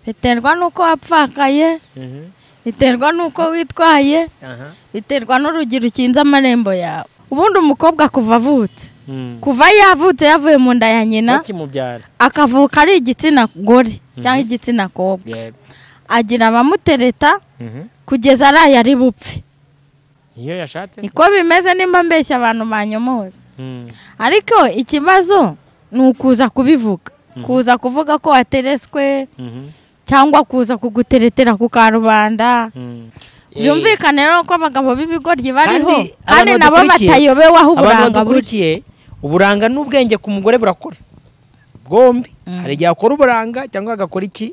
biterwa nuko wapfakaye, biterwa nuko witwaye, biterwa n'urugero ukinze amarembo yawe. Ubundi umukobwa kuva avutse, kuva yavutse yavuye mu nda ya nyina akavuka ari igitsina gore cyangwa igitsina kobwa, agira abamutereta kugeza araye ari bupfe. Iyo yashatse niko bimeze nimba mbeshya abantu banyomoza. Ariko ikibazo nukuza kubivuga, kuza kuvuga ko watereswe cyangwa kuza kuguteretera ku karubanda. Byumvikane rero ko abagabo b'ibigoryi bariho kandi nabo batayobewe aho uburanga burikiye. Uburanga n'ubwenge ku mugore burakora bwombi. Hari igihe akora uburanga cyangwa agakora iki.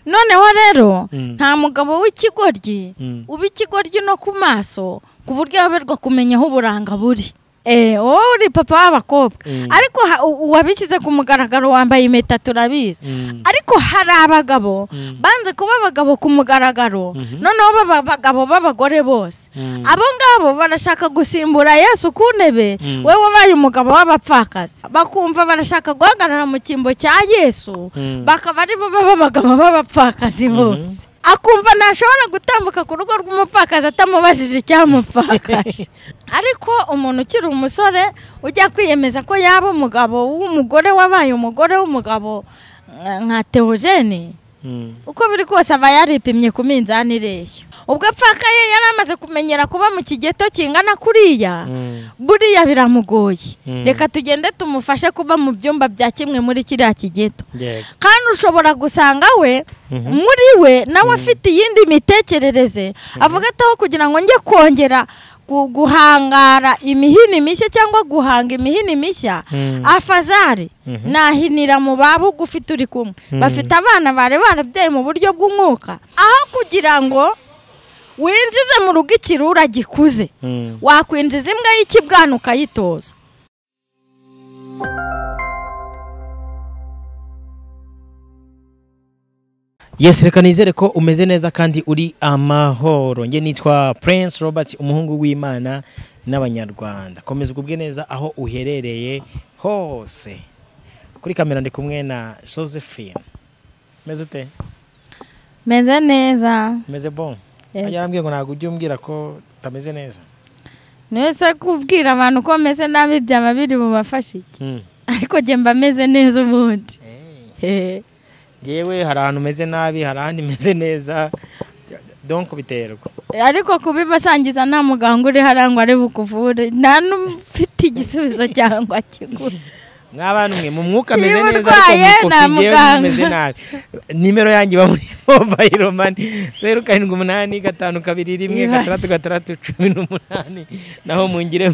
Noneho rero nta mugabo w'ikigoryi uba ikigoryi no ku maso ku buryo yaberwa kumenya aho uburanga buri. Uri papa w'abakobwa ariko wabikize ku mugaragaro wambaye impeta turabizi. Ariko hari abagabo banze kuba abagabo ku mugaragaro, noneho abagabo b'abagore bose. Abo ngabo barashaka gusimbura Yesu ku ntebe, wewe wabaye umugabo w'abapfakazi. Bakumva barashaka guhagarara mu kimbo cya Yesu, bakaba ari bo b'abagabo b'abapfakazi bose. Akumva ntashobora gutambuka ku rugo rw'umupfakazi atamubajije icyamupfakaje. Ariko umuntu ukiri umusore ujya kwiyemeza ko yaba umugabo w'umugore wabaye umugore w'umugabo nka Theogene, uko biri kose aba yaripimye ku minzani ireshya. Ubwo apfakaye yaramaze kumenyera kuba mu kigeto kingana kuriya, buriya biramugoye. Reka tugende tumufashe kuba mu byumba bya kimwe muri kiriya kigeto. Kandi ushobora gusanga we muri we nawe afite iyindi mitekerereze, avuga ataho kugira ngo njye kongera guhangara imihini mishya cyangwa guhanga imihini mishya, afazari nahinira mu babu gufite uri kumwe bafite abana bare barabyaye mu buryo bw'umwuka, aho kugira ngo winjize mu rugo ikirura gikuze, wakwinjiza imbwa y'ikibwana ukayitoza. Yes, reka nizere ko umeze neza kandi uri amahoro. Nge nitwa Prince Robert, umuhungu w'Imana n'abanyarwanda. Komeza ugubwe neza aho uherereye hose. Kuri kamera ndi kumwe na Josephine. Meze ute? Meze neza. Meze bon. Yarambwiye ngo ntago ujye umbwira ko utameze neza. Nese kubwira abantu ko meze nabi byaba biri bubafashe iki? Ariko je mba meze neza ubundi. Yewe hari ahantu meze nabi, hari ahandi meze neza, donc biterwa. Ariko kubibasangiza nta muganga uri harangwa ari bukuvure, nta n'ufite igisubizo cyangwa kigura. Mw'abantu mwe mu mwuka meze neza ariko mukofye meze nabi. Nimero yanjye ba muri mobile money 0785216618 naho mungire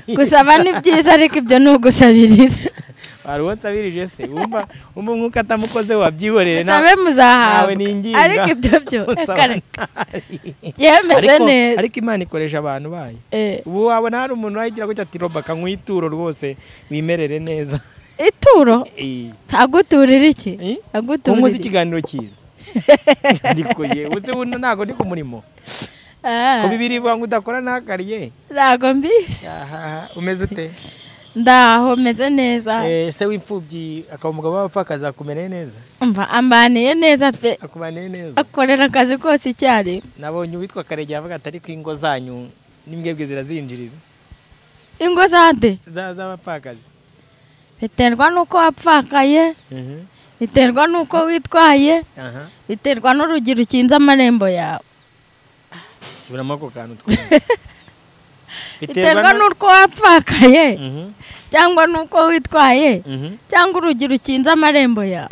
gusaba ni byiza ariko ibyo ntugusabiriza. Warwonsabirije se umva umwuka atamukoze wabyihorere nawe muzahawe ninginga. Ariko ibyo byo yemeze neza. Ariko Imana ikoresha abantu bayo. Ubu wabona hari umuntu wayigira gutya ati Roba kankwituro rwose wimerere neza. Ituro? Aguturira iki? Aguturira. Umuzi ikiganiro cyiza. Ndiko ye uze ntago ndi ku murimo. Ko bibiri bwangu udakora nakariye. Ntago mbise. Umeze ute? Ndaho meze neza. Se w'imfubyi akaba umugabo w'abapfakazi akumene neza. Umva ambaniye neza pe. Akumane neza. Akorera akazi kose icyari. Nabonye witwa Karege avuga atari ko ingo zanyu n'imbwebwe zirazinjirira. Ingo zande? Z'abapfakazi. Biterwa nuko wapfakaye. Biterwa nuko witwaye. Biterwa n'urugero ukinze amarembo yawe. Subiramo ko kantu twa. Biterwa nuko wapfakaye cyangwa nuko witwaye cyangwa urugero ukinze amarembo yawe.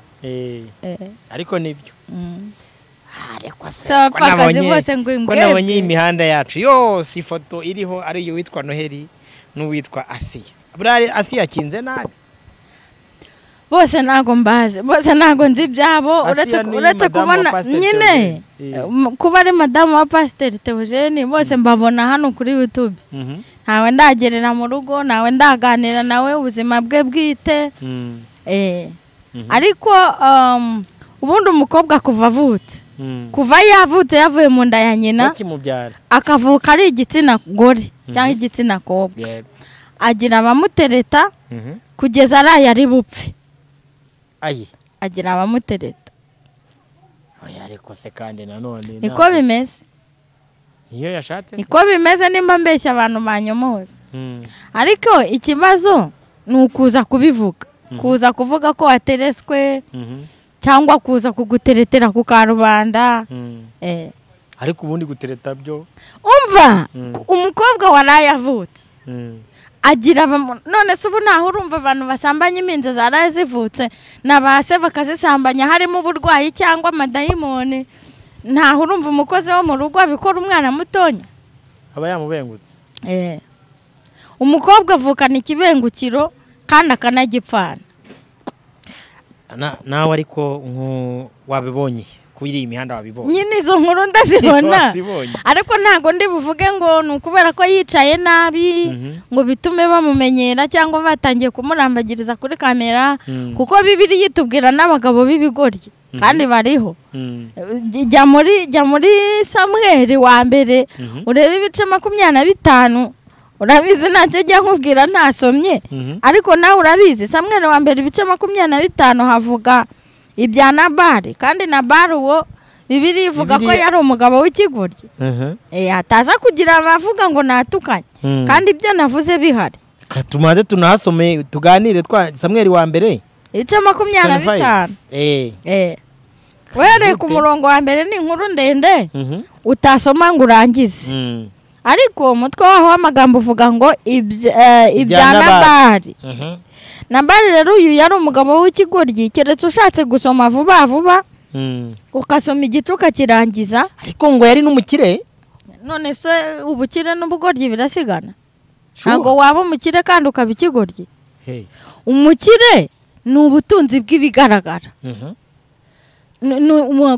Ariko nibyo. Ariko abapfakazi bose ngo imbwebwe. Nabonye imihanda yacu yose ifoto iriho ari yo witwa Noheli n'uwitwa Asiya. Burari Asiya kinze nabi. Bose nago mbaze, bose nago nzi byabo uretse kubona nyine kuba ari madamu wa Pastor Theogene bose mbabona hano kuri YouTube. Ntawe ndagerera mu rugo, nawe ndaganira nawe ubuzima bwe bwite. Ariko ubundi umukobwa kuva avutse, kuva yavutse yavuye mu nda ya nyina akavuka ari igitsina gore cyangwa igitsina kobwa, agira abamutereta kugeza araye ari bupfe. Ayi agira abamutereta. ariko se kandi nanone niko bimeze iyo yashatse niko bimeze nimba mbeshya abantu banyomoza ariko ikibazo ni ukuza kubivuga kuza kuvuga ko watereswe cyangwa kuza kuguteretera ku karubanda ariko ubundi gutereta byo umva umukobwa waraye avutse agira none se ubu ntaho urumva abantu basambanya impinja zaraye zivutse nabase bakazisambanya harimo uburwayi cyangwa amadayimoni ntaho urumva umukozi wo mu rugo abikora umwana mutonya aba yamubengutse umukobwa avukana ikibengukiro kandi akanagipfana nawe ariko wabibonye kuri iyi mihanda wabibonye nyine izo nkuru ndazibona ariko ntago ndi buvuge ngo ni ukubera ko yicaye nabi ngo bitume bamumenyera cyangwa batangiye kumurambagiriza kuri kamera kuko Bibiliya itubwira n'abagabo b'ibigoryi kandi bariho jya muri Samweli wa mbere urebe ibice 25 urabizi ntacyo jya nkubwira ntasomye ariko nawe urabizi Samweli wa mbere ibice 25 havuga ibya Nabali kandi Nabali uwo Bibiliya ivuga ko yari umugabo w'ikigoryi ataza kugira abavuga ngo natukanye kandi ibyo navuze bihari tumaze tunahasome tuganire Samweli wa mbere ibice 25 were ku murongo wa mbere ni inkuru ndende utasoma ngo urangize ariko umutwe waho w'amagambo uvuga ngo ibya Nabali Nabali rero uyu yari umugabo w'ikigoryi keretse ushatse gusoma vuba vuba ukasoma igice ukakirangiza ariko ngo yari n'umukire none se ubukire n'ubugoryi birasigana ntago waba umukire kandi ukaba ikigoryi umukire ni ubutunzi bw'ibigaragara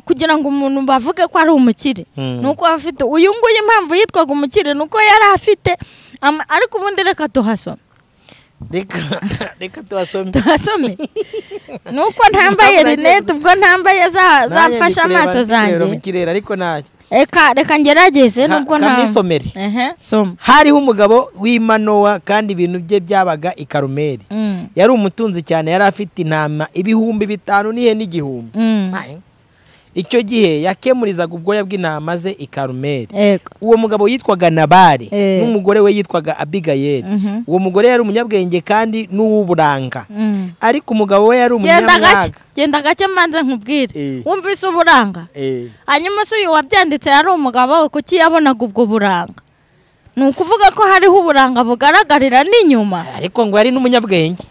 kugira ngo umuntu bavuge ko ari umukire nuko afite uyu nguyu impamvu yitwaga umukire nuko yari afite ariko ubundi reka tuhasome reka tuhasome nuko ntambaye rinete ubwo ntambaye zamfasha amaso zanjye ariko ntacyo reka ngerageze nubwo kamisomere hariho umugabo w'Imanowa kandi ibintu bye byabaga i Karumeli yari umutunzi cyane yari afite intama 5,000 n'ihene 1,000 icyo gihe yakemurizaga ubwoya bw'intama ze i Karumeli uwo mugabo yitwaga Nabali n'umugore we yitwaga Abigayeli uwo mugore yari umunyabwenge kandi n'uw'uburanga ariko umugabo we yari umunyamwaga genda gake manze nkubwire wumvise uburanga hanyuma se uyu wabyanditse yari umugabo we kuki yabonaga ubwo buranga ni ukuvuga ko hariho uburanga bugaragarira n'inyuma ariko ngo yari n'umunyabwenge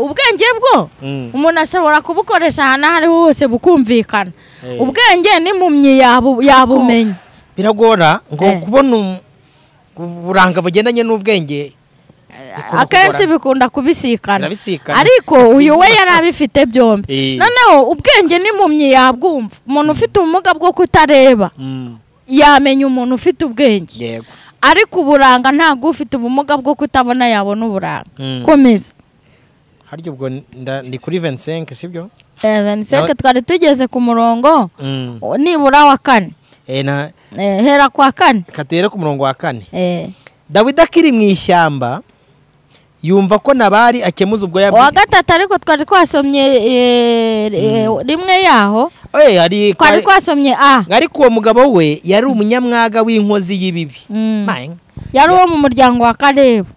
ubwenge bwo umuntu ashobora kubukoresha ahantu aho ariho hose bukumvikana ubwenge n'impumyi yabumenya biragora ngo kubona uburanga bugendanye n'ubwenge akenshi bikunda kubisikana ariko uyu we yari abifite byombi noneho ubwenge n'impumyi yabwumva umuntu ufite ubumuga bwo kutareba yamenya umuntu ufite ubwenge ariko uburanga ntabwo ufite ubumuga bwo kutabona yabona uburanga komeza haryo ubwo ndi kuri 25 sibyo 25 twari tugeze ku murongo nibura wa 4 hera kwa 4 katera ku murongo wa 4 Dawidi akiri mu ishyamba yumva ko Nabali akemuza ubwoya wa 3 ariko twari twasomye rimwe yaho twari twasomye ariko uwo mugabo we yari umunyamwaga w'inkozi y'ibibi yari uwo mu muryango wa Kalebo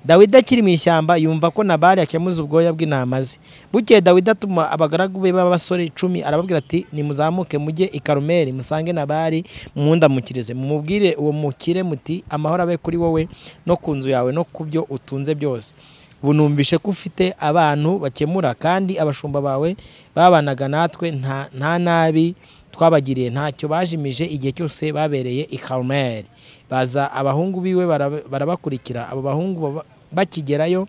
Dawidi akiri mu ishyamba yumva ko Nabali akemuza ubwoya bw'intama ze bukeye Dawidi atuma abagaragu be b'abasore 10 arababwira ati nimuzamuke mujye i Karumeli musange Nabali mundamukirize mumubwire uwo mukire muti amahoro abe kuri wowe no ku nzu yawe no ku byo utunze byose bunumvishe ko ufite abantu bakemura kandi abashumba bawe babanaga natwe nta nabi twabagiriye ntacyo bajimije igihe cyose babereye i Karumeli baza abahungu biwe barabakurikira abo bahungu bakigerayo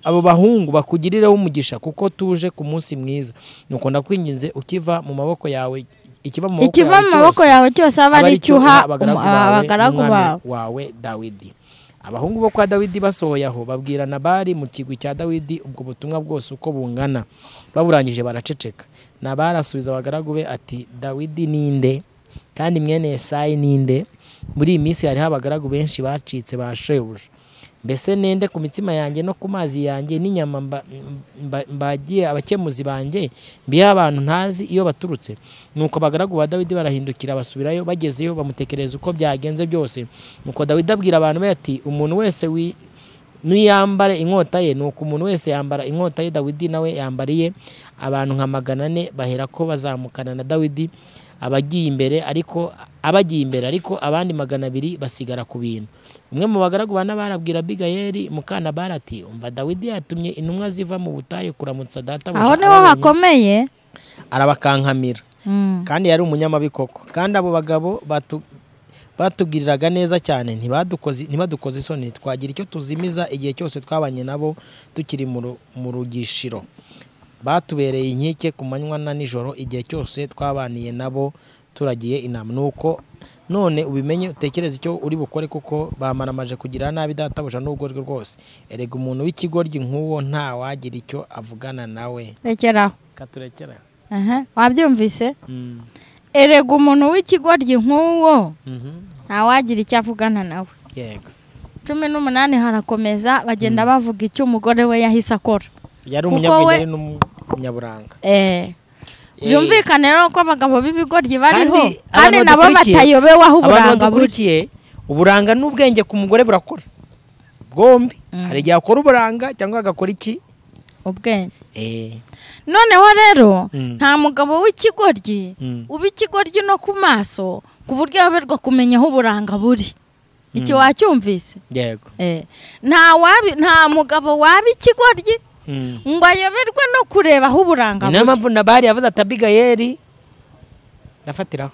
abo bahungu bakugirireho umugisha kuko tuje ku munsi mwiza nuko ndakwinginze ukiva mu maboko yawe ikiva mu maboko yawe cyose aba ari cyuha abagaragu bawe Dawidi abahungu bo kwa Dawidi basohoye aho babwira Nabali mu kigwi cya Dawidi ubwo butumwa bwose uko bungana baburangije baraceceka Nabali asubiza abagaragu be ati Dawidi ninde kandi mwene Yesayi ninde muri iyi minsi hariho abagaragu benshi bacitse ba shebuja mbese nende ku mitsima yanjye no ku mazi yanjye n'inyama mbagiye abakemuzi banjye mbiha abantu ntazi iyo baturutse. Nuko abagaragu ba Dawidi barahindukira basubirayo, bagezeyo bamutekereza uko byagenze byose. Nuko Dawidi abwira abantu be ati umuntu wese niyambare inkota ye. Nuko umuntu wese yambara inkota ye. Dawidi nawe yambariye. Abantu nka 400 bahera ko bazamukana na Dawidi abagiye imbere ariko abandi 200 basigara ku bintu. Umwe mu bagaragu bana barabwira Abigayeli Mukanabali ati umva Dawidi yatumye intumwa ziva mu butayu kuramutsa databuja. Aho niho hakomeye, arabakankamira kandi yari umunyamabikoko. Kandi abo bagabo batugiriraga neza cyane, ntibadukoze isoni. Twagira icyo tuzimiza igihe cyose twabanye nabo tukiri mu rugishiro. Batubereye inkike ku manywa na nijoro igihe cyose twabaniye nabo turagiye inama. Nuko none ubimenye utekereze icyo uri bukore, kuko bamaramaje kugira nabi databuja n'ubwo rwose. Erega umuntu w'ikigoryi nk'uwo nta wagira icyo avugana nawe. Rekeraho. Katurekera. Wabyumvise? Erega umuntu w'ikigoryi nk'uwo nta wagira icyo avugana nawe. Yego. 18 harakomeza bagenda bavuga icyo umugore we yahise akora. Yari umunyabwenge n'umunyaburanga. Byumvikane rero ko abagabo b'ibigoryi bariho kandi nabo batayobewe aho uburanga burikiye. Uburanga n'ubwenge ku mugore burakora bwombi. Hari igihe akora uburanga cyangwa agakora iki ubwenge. Noneho rero nta mugabo w'ikigoryi uba ikigoryi no ku maso ku buryo yaberwa kumenya aho uburanga buri. Iki wacyumvise? Yego. Nta mugabo waba ikigoryi ngo ayoberwe no kureba aho uburanga buri. Niyo mpamvu Nabali yavuze ati Abigayeli ndafatiraho.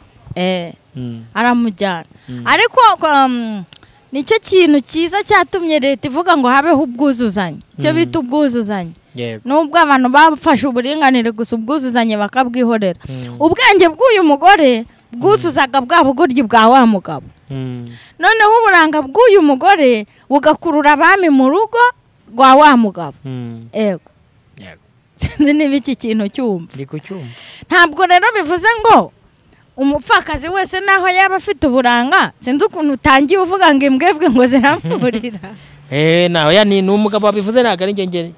Aramujyana. Ariko nicyo kintu cyiza cyatumye leta ivuga ngo habeho ubwuzuzanye. Icyo bita ubwuzuzanye. Nubwo abantu bafashe uburinganire gusa ubwuzuzanye bakabwihorera. Ubwenge bw'uyu mugore bwuzuzaga bwa bugoryi bwa wa mugabo. Noneho uburanga bw'uyu mugore bugakurura abami mu rugo rwa wa mugabo. Ego. Sinzi niba iki kintu cyumva. Ntabwo rero bivuze ngo umupfakazi wese naho yaba afite uburanga, sinzi ukuntu utangiye uvuga ngo imbwebwe ngo ziramurira. Naho ya ni umugabo wabivuze ntago ari njye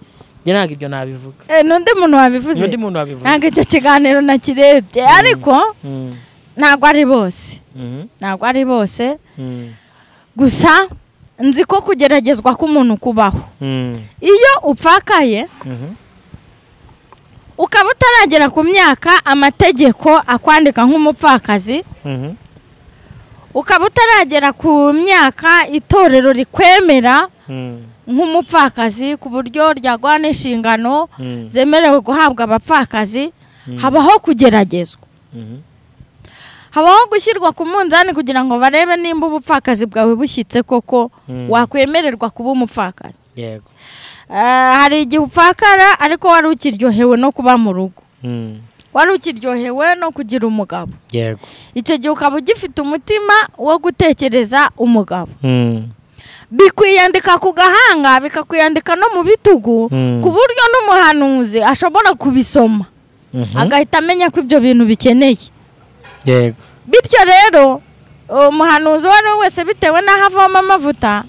ntago ibyo nabivuga. N'undi muntu wabivuze. Ntago icyo kiganiro nakirebye ariko ntago ari bose. Ntago ari bose. Gusa nzi ko kugeragezwa k'umuntu kubaho. Iyo upfakaye ukaba utaragera ku myaka amategeko akwandika nk'umupfakazi, ukaba utaragera ku myaka itorero rikwemera nk'umupfakazi ku buryo ryagwana inshingano zemerewe guhabwa abapfakazi, habaho kugeragezwa. Habaho gushyirwa ku munzani kugira ngo barebe nimba ubupfakazi bwawe bushyitse koko wakwemererwa kuba umupfakazi. Yego. Hari igihe upfakara ariko wari ukiryohewe no kuba mu rugo. Wari ukiryohewe no kugira umugabo. Yego. Icyo gihe ukaba ugifite umutima wo gutekereza umugabo. Bikwiyandika ku gahanga, bikakwiyandika no mu bitugu ku buryo n'umuhanuzi ashobora kubisoma agahita amenya ko ibyo bintu bikeneye. Yego. Bityo rero umuhanuzi wari wese bitewe n'aho avoma amavuta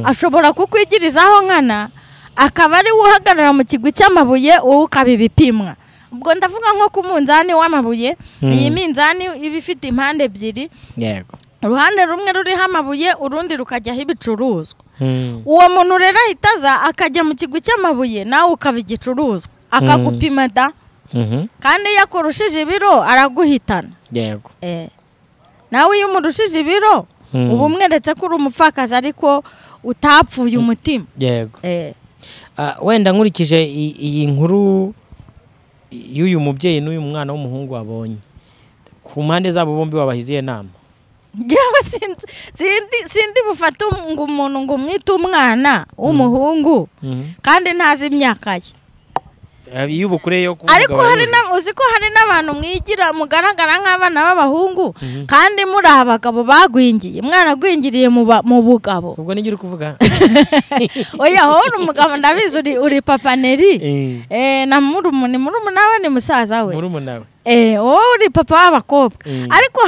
ashobora kukwigirizaho nkana, akaba ari uhagarara mu kigwi cy'amabuye wowe ukaba ibipimwa. Ubwo ndavuga nko ku munzani w'amabuye. Iyi minzani iba ifite impande ebyiri. Yego. Uruhande rumwe ruriho amabuye, urundi rukajyaho ibicuruzwa. Uwo muntu rero ahitaza akajya mu kigwi cy'amabuye, nawe ukaba igicuruzwa akagupima da. Kandi iyo akurushije ibiro araguhitana. Yego. Nawe iyo umurushije ibiro uba umweretse ko uri umupfakazi ariko utapfuye umutima. Yego. Wenda nkurikije iyi nkuru y'uyu mubyeyi n'uyu mwana w'umuhungu wabonye, ku mpande zabo bombi wabahiziye nama. Yewe sindi bufata ngo umuntu ngo umwite umwana w'umuhungu kandi ntazi imyaka ye. Y'ubukure yo kuvuga. Ariko uzi ko hari n'abantu mwigira mugaragara nk'abana b'abahungu kandi muri abagabo bagwingiye. Mwana gwingiriye mu bugabo. Ubwo nigi uri kuvuga. Oya horo umugabo ndabizi uri papa Neri. Na murumuna we ni musaza we. Murumuna we. wowe uri papa w'abakobwa ariko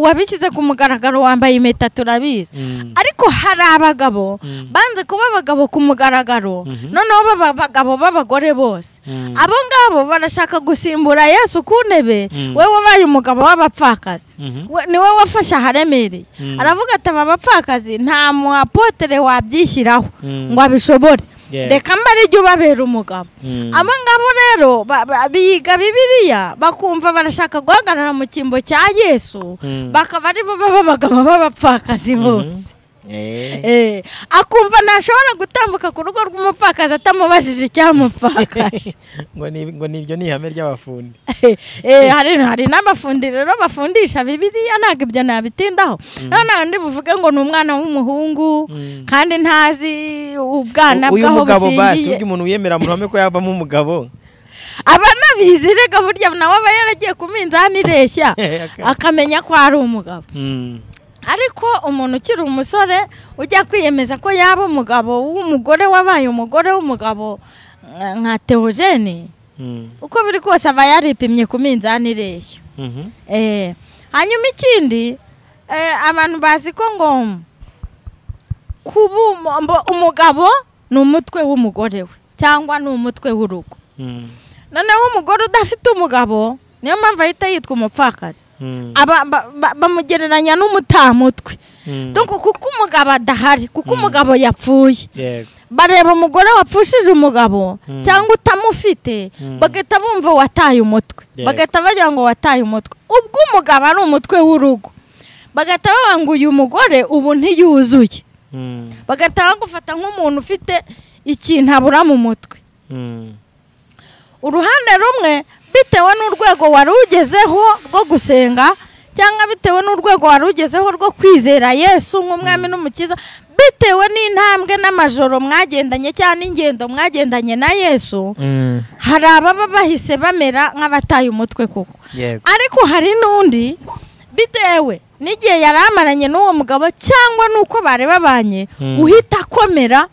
wabishyize ku mugaragaro wambaye impeta turabizi ariko hari abagabo banze kuba abagabo ku mugaragaro noneho baba abagabo b'abagore bose abo ngabo barashaka gusimbura Yesu ku ntebe wewe wabaye umugabo w'abapfakazi ni wowe wafashe aharemereye aravuga ati aba bapfakazi nta mu apotere wabyishyiraho ngo abishobore reka mbare ijye ubabera umugabo abo ngabo rero biga Bibiliya bakumva barashaka guhagarara mu cyimbo cya Yesu bakaba ari bo b'abagabo b'abapfakazi bose akumva ntashobora gutambuka ku rugo rw'umupfakazi atamubajije icyamupfakaje ngo nibyo ni ihame ry'abafundi hari n'abafundi rero bafundisha Bibiliya ntabwo ibyo nabitindaho noneho ndi buvuge ngo ni umwana w'umuhungu kandi ntazi ubwana bw'aho bushingiye uyu umuntu wiyemera mu ruhame ko yavamo umugabo aba nabizi rega burya nawe aba yaragiye ku minzani ireshya akamenya ko ari umugabo ariko umuntu ukiri umusore ujya kwiyemeza ko yaba umugabo w'umugore wabaye umugore w'umugabo nka Theogene uko biri kose aba yaripimye ku minzani ireshya hanyuma ikindi abantu bazi ko ngo umugabo ni umutwe w'umugore we cyangwa ni umutwe w'urugo noneho umugore udafite umugabo niyo mpamvu ahita yitwa umupfakazi bamugereranya n'umutamutwe kuko umugabo adahari kuko umugabo yapfuye bareba umugore wapfushije umugabo cyangwa utamufite bagahita bumva wataye umutwe bagahita bagira ngo wataye umutwe ubwo umugabo ari umutwe w'urugo bagahita bavuga ngo uyu mugore ubu ntiyuzuye bagahita bagufata nk'umuntu ufite ikintu abura mu mutwe uruhande rumwe bitewe n'urwego wari ugezeho rwo gusenga cyangwa bitewe n'urwego wari ugezeho rwo kwizera Yesu nk'umwami n'umukiza bitewe n'intambwe n'amajoro mwagendanye cyangwa n'ingendo mwagendanye na Yesu hari ababa bahise bamera nk'abataye umutwe koko ariko hari n'undi bitewe n'igihe yari amaranye n'uwo mugabo cyangwa n'uko bari babanye uhita akomera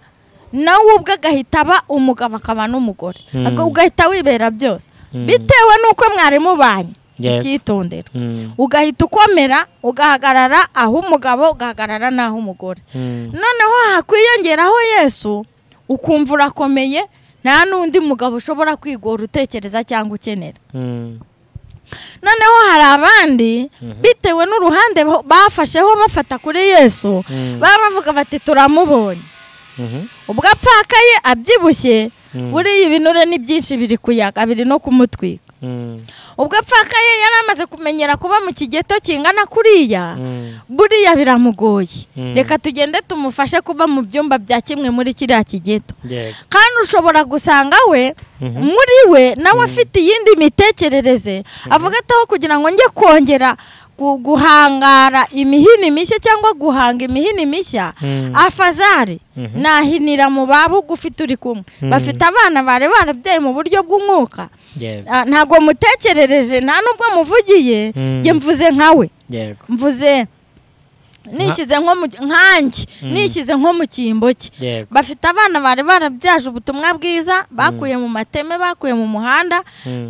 nawe ubwo agahita aba umugabo akaba n'umugore ugahita wibera byose bitewe n'uko mwari mubanye icyitondero ugahita ukomera ugahagarara aho umugabo ugahagarara n'aho umugore noneho hakwiyongeraho Yesu ukumva urakomeye nta n'undi mugabo ushobora kwigora utekereza cyangwa ukenera noneho hari abandi bitewe n'uruhande bafasheho bafata kuri Yesu baba bavuga bati turamubonye ubwo apfakaye abyibushye buriya ibinure ni byinshi biri kuyaga biri no kumutwika ubwo apfakaye yari amaze kumenyera kuba mu kigeto kingana kuriya buriya biramugoye reka tugende tumufashe kuba mu byumba bya kimwe muri kiriya kigeto kandi ushobora gusanga we muri we nawe afite iyindi mitekerereze avuga ataho kugira ngo njye kongera guhangara imihini mishya cyangwa guhanga imihini mishya afazari nahinira mu babugufi turi kumwe bafite abana bari barabyaye mu buryo bw'umwuka ntago mutekerereje nta nubwo muvugiye njye mvuze nkawe mvuze nishyize nko nkanjye nishyize nko mu cyimbo cye bafite abana bari barabyaje ubutumwa bwiza bakuye mu mateme bakuye mu muhanda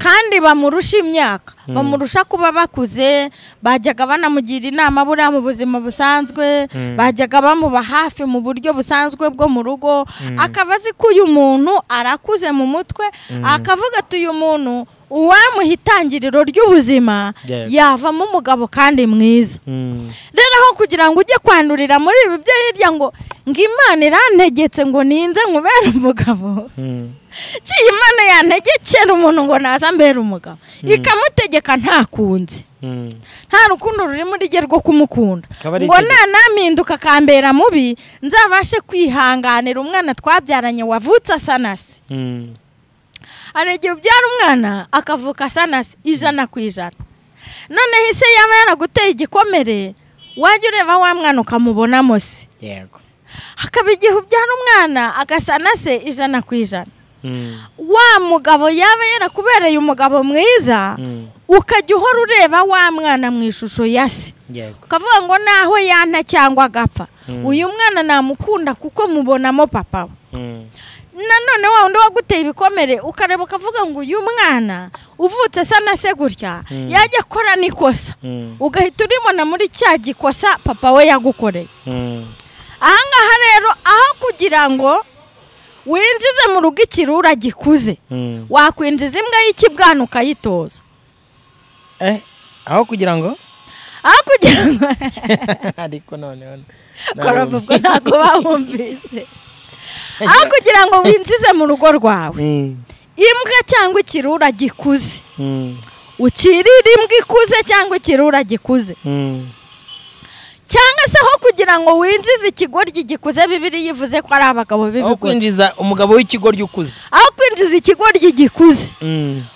kandi bamurusha imyaka bamurusha kuba bakuze bajyaga banamugira inama buriya mu buzima busanzwe bajyaga bamuba hafi mu buryo busanzwe bwo mu rugo akaba azi ko uyu muntu arakuze mu mutwe akavuga ati uyu muntu uwamuha itangiriro ry'ubuzima yavamo umugabo kandi mwiza rero aho kugira ngo ujye kwandurira muri ibi byo hirya ngo Imana irantegetse ngo ninze nkubere umugabo Imana yantegekera umuntu ngo naza mbere umugabo ikamutegeka ntakunze nta rukundo ruri muri rye rwo kumukunda ngo naminduka akambera mubi nzabashe kwihanganira umwana twabyaranye wavutse asa na se aregeye ubyara umwana akavuka asa na se 100%. Noneho ise yaba yaraguteye igikomere wajya ureba wa mwana ukamubonamo se yego hakaba igihe ubyara umwana agasa na se 100%. Wa mugabo yaba yarakubereye umugabo mwiza ukajya uhora ureba wa mwana mu ishusho ya se ukavuga ngo naho yanta cyangwa agapfa uyu mwana namukunda kuko mubonamo papa nanone wa undi waguteye ibikomere ukareba ukavuga ngo uyu mwana uvutse asa na se gutya yajya akora n'ikosa ugahita urimona muri cya gikosa papa we yagukoreye. Ahangaha rero aho kugira ngo winjize mu rugo ikirura gikuze wakwinjiza imbwa y'ikibwana ukayitoza. Aho kugira ngo ariko none korobwo ntabwo bawumvise. Aho kugira ngo winjize mu rugo rwawe imbwa cyangwa ikirura gikuze ukirira imbwa ikuze cyangwa ikirura gikuze, cyangwa se aho kugira ngo winjize ikigoryi gikuze Bibiliya ivuze ko ari abagabo b'ibigoryi. Aho kwinjiza umugabo w'ikigoryi ukuze, aho kwinjiza ikigoryi gikuze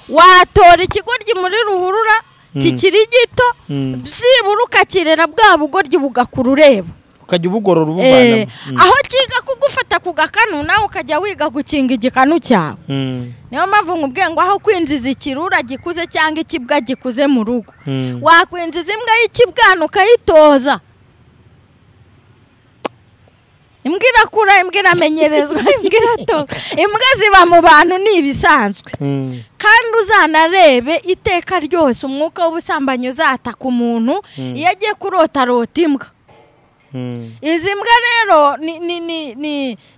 watora ikigoryi muri ruhurura kikiri gito byibura ukakirera bwa bugoryi bugakura ureba ukajya ubugorora ubuvana aho kiga kugufata ku gakanu nawe ukajya wiga gukinga igikanu cyawe. Niyo mpamvu nkubwiye ngo aho kwinjiza ikirura gikuze cyangwa ikibwa gikuze mu rugo wakwinjiza imbwa y'ikibwana ukayitoza. Imbwa irakura, imbwa iramenyerezwa, imbwa iratoza. Imbwa ziba mu bantu ni ibisanzwe, kandi uzanarebe iteka ryose umwuka w'ubusambanyi uzataka umuntu iyo agiye kurotarota imbwa. Izi mbwa rero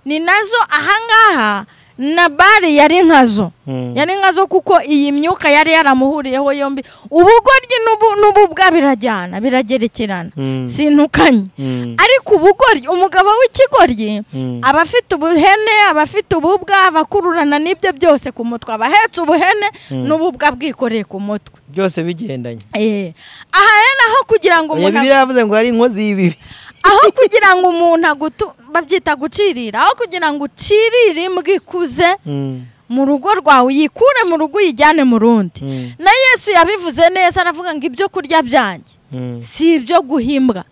ni nazo ahangaha Nabali yari nkazo kuko iyi myuka yari yaramuhuriyeho yombi. Ubugoryi n'ububwa birajyana biragerekerana sintukanye, ariko ubugoryi umugabo w'ikigoryi aba afite ubuhene, aba afite ububwa, abakururana n'ibyo byose ku mutwe, abahetse ubuhene n'ububwa bwikoreye ku mutwe byose bigendanye. Aha rero naho kugira ngo umuntu yavuze ngo ari inkozi y'ibibi, aho kugira ngo umuntu babyita gucirira, aho kugira ngo ucirire imbwa ikuze mu rugo rwawe uyikure mu rugo uyijyane mu rundi. Na Yesu yabivuze neza aravuga ngo ibyo kurya byanjye si ibyo guhimbwa.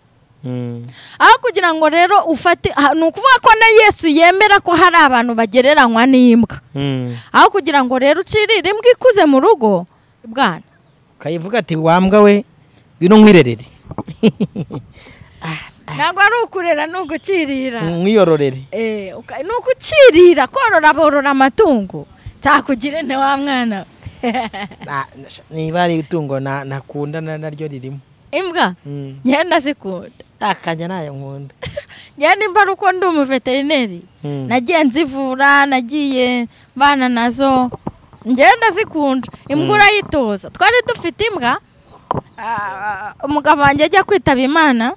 Aho kugira ngo rero ufate, ni ukuvuga ko na Yesu yemera ko hari abantu bagereranywa n'imbwa. Aho kugira ngo rero ucirire imbwa ikuze mu rugo bwana kayivuga ati wambwa we bino nkwirerere ntabwo ari ukurera ni ugucirira mwiyororere. Ni ugucirira korora borora amatungo takugire ne wa mwana niba ari itungo nakunda naryo ririmo imbwa nyenda zikunda akanya nayo nkunda nyenda imba uko ndi umuveterineri nagiye nzivura nagiye bana nazo ngenda zikunda imbwa urayitoza. Twari dufite imbwa umugabo wanjye ajya kwitaba Imana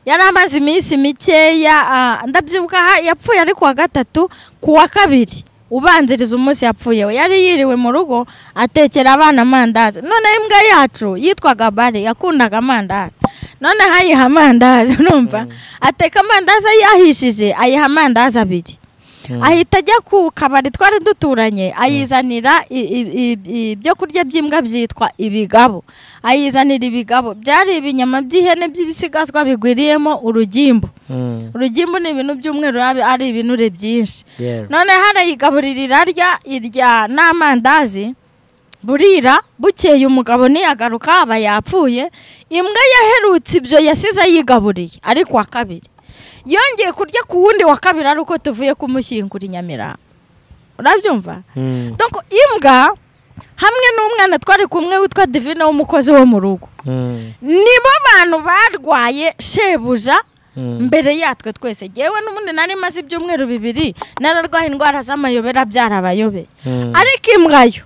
yari amaze iminsi mikeya ndabyibuka yapfuye ari kuwa gatatu, kuwa kabiri ubanziriza umunsi yapfuye yari yiriwe mu rugo atekera abana amandazi. None imbwa yacu yitwaga Bare yakundaga amandazi, none hayiha amandazi numva ateka amandazi yahishije ayiha amandazi abiri ahita ajya ku kabari twari duturanye ayizanira ibyo kurya by'imbwa byitwa ibigabo. Ayizanira ibigabo byari ibinyama by'ihene by'ibisigazwa bigwiriyemo urugimbu. Urugimbu ni ibintu by'umweru ari ibinure byinshi. None harayigaburira irya n'amandazi burira bukeye umugabo niyagaruka aba yapfuye. Imbwa yaherutse ibyo yasize yigaburiye ariko wa kabiri yongeye kurya ku wundi wa kabiri ari uko tuvuye kumushyingura Nyamirambo. Urabyumva? Donc imbwa hamwe n'umwana twari kumwe witwa Divine w'umukozi wo mu rugo nibo bantu barwaye shebuja mbere yatwe twese. Jewe n'ubundi nari maze ibyumweru 2 nararwaye indwara z'amayobera byarabayobe, ariko imbwa yo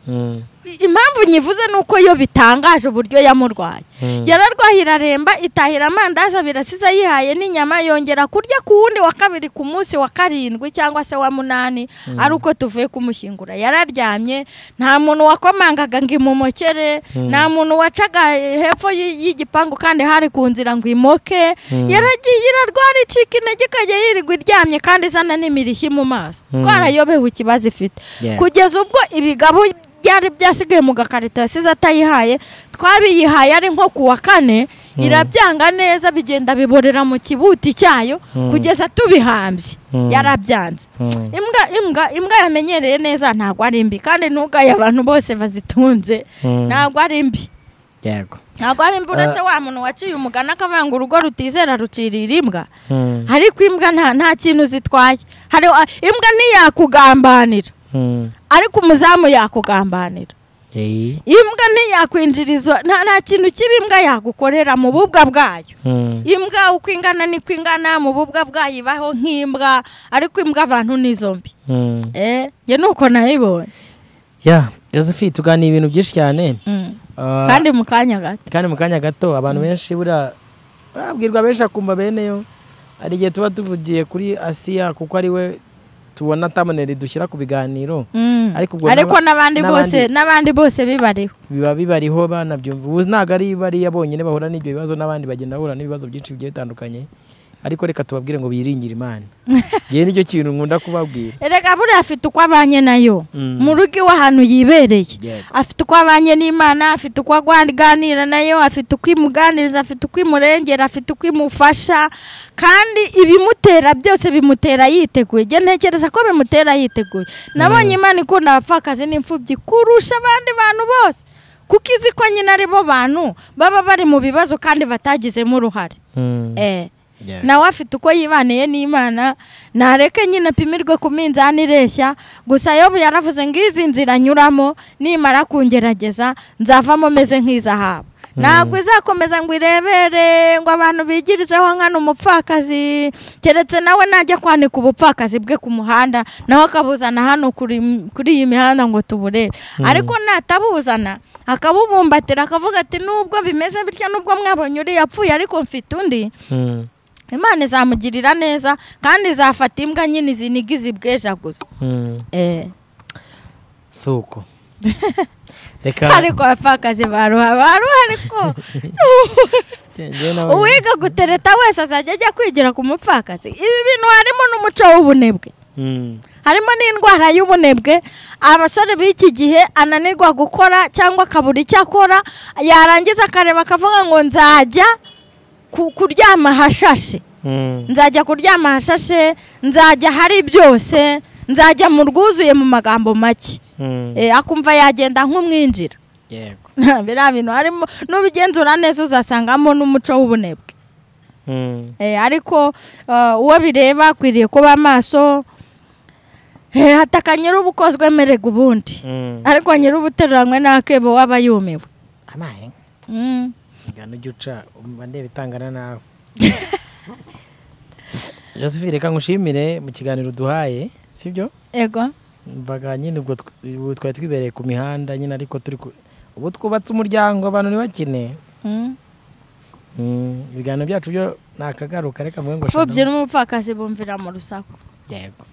impamvu nyivuze nuko yo bitangaje uburyo yamurwaye. Yararwaye iraremba itahira amandazi birasiza yihaye n'inyama yongera kurya ku wundi wa kabiri ku munsi wa 7 cyangwa se wa 8 ari uko tuvuye kumushyingura. Yararyamye nta muntu wakomangaga ngo imumokere, nta muntu wacaga hepfo y'igipangu kandi hari ku nzira ngo imoke. Yaragiye irarwara icika intege kajya yirirwa iryamye kandi izana n'imirishyi mu maso. Twarayobewe ikibazo ifite kugeza ubwo ibigabo byari byasigaye mu gakarito yasize atayihaye. Twabiyihaye ari nko kuwa 4 irabyanga neza bigenda biborera mu kibuti cyayo kugeza tubihambye yarabyanze. Imbwa yamenyereye neza ntabwo ari mbi kandi ntugaye abantu bose bazitunze ntabwo ari mbi. Yego. ntabwo ari imburetse wa muntu waciye umugani akavuga ngo urugo rutizera rucirira imbwa ariko imbwa nta kintu zitwaye imbwa ntiyakugambanira ariko umuzamu yakugambanira imbwa ntiyakwinjiriza nta kintu kibi imbwa yagukorera mu bubwa bwayo imbwa uko ingana niko ingana mu bubwa bwayo ibaho nk'imbwa ariko imbwa abantu ni zombi njye nuko nayibonye Josephine tuganira ibintu byinshi cyane kandi mu kanya gato abantu benshi barabwirwa benshi akumva beneyo ari igihe tuba tuvugiye kuri Asiya kuko ari we tubona tamoneri dushyira ku biganiro ariko n'abandi bose bibariho banabyumva ubu ntabwo ari bariya bonyine bahura n'ibyo bibazo n'abandi bagenda bahura n'ibibazo byinshi bigiye bitandukanye ariko reka tubabwire ngo biringire Imana ngiye nicyo kintu nkunda kubabwira reka buriya afite uko abanye nayo mu rugo iwe ahantu yibereye afite uko abanye n'Imana afite uko aganira nayo afite uko imuganiriza afite uko imurengera afite uko imufasha kandi ibimutera byose bimutera yiteguye njye ntekereza ko bimutera yiteguye nabonye Imana ikunda abapfakazi n'imfubyi kurusha abandi bantu bose kuko izi ko nyine ari bo bantu baba bari mu bibazo kandi batagizemo uruhare nawe afite uko yibaniye n'Imana nareke nyine apimirwe ku minzani ireshya gusa Yobu yaravuze ngo izi nzira anyuramo nimara kungerageza nzavamo meze nk'izahabu ntabwo izakomeza ngo irebere ngo abantu bigirizeho nkano umupfakazi keretse nawe najya kwanika ubupfakazi bwe ku muhanda nawe akabuzana hano kuri iyi mihanda ngo tuburebe ariko natabuzana akabubumbatira akavuga ati nubwo bimeze bityo nubwo mwabonye uri yapfuye ariko mfite undi Imana izamugirira neza kandi izafata imbwa nyine ziniga izibwejaguza suko ariko abapfakazi baruha ariko uwiga gutereta wese azajya ajya kwigira ku mupfakazi ibi bintu harimo n'umuco w'ubunebwe harimo n'indwara y'ubunebwe abasore b'iki gihe ananirwa gukora cyangwa akabura icyo akora yarangiza akareba akavuga ngo nzajya kuryama hashashe nzajya kuryama hashashe nzajya hari byose nzajya mu rwuzuye mu magambo make akumva yagenda nk'umwinjira biriya bintu harimo n'ubigenzura neza uzasangamo n'umuco w'ubunebwe ariko uwo bireba akwiriye kuba maso hataka nyir'ubukozwe merega ubundi ariko nyir'ubuteruranywe n'akebo waba yumiwe ngano uca ndebe itangana nawe Josephine reka ngushimire mu kiganiro duhaye sibyo yego mvaga nyine ubwo twari twibereye ku mihanda nyine ariko ubu twubatse umuryango abantu ntibakine ibiganiro byacu byo nakagaruka reka mwe ngo fubye n'umupfakazi bumvira mu rusaku yego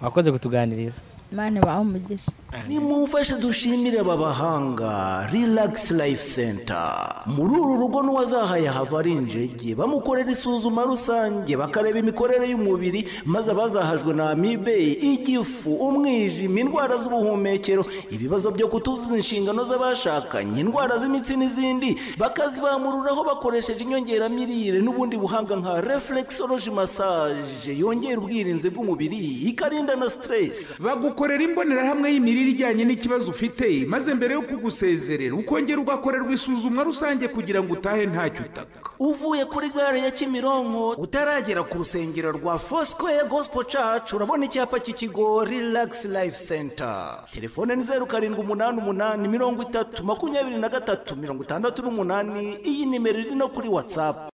wakoze kutuganiriza Imana bahumugisha nimufashe dushimire aba bahanga Relax Life Center muri uru rugo n'uwazahaye hava ari injege bamukorera isuzuma rusange bakareba imikorere y'umubiri maze abazahajwe na amibe igifu umwijima indwara z'ubuhumekero ibibazo byo kutuzuza inshingano z'abashakanye indwara z'imitsi n'izindi bakazibamururaho bakoresheje inyongeramirire n'ubundi buhanga nka reflexology massage yongera ubwirinzi bw'umubiri ikarinda na stress bagukorera imbonerahamwe y'imirire ijyanye n'ikibazo ufite maze mbere yo kugusezerera ukongera ugakorerwa isuzumwa rusange kugira ngo utahe ntacyo utaka uvuye kuri gare ya Kimironko utaragera ku rusengero rwa Foursquare Gospel Church urabona icyapa cy'ikigo Relax Life Center telefone ni 0788 30 23 68 iyi nimero iri no kuri WhatsApp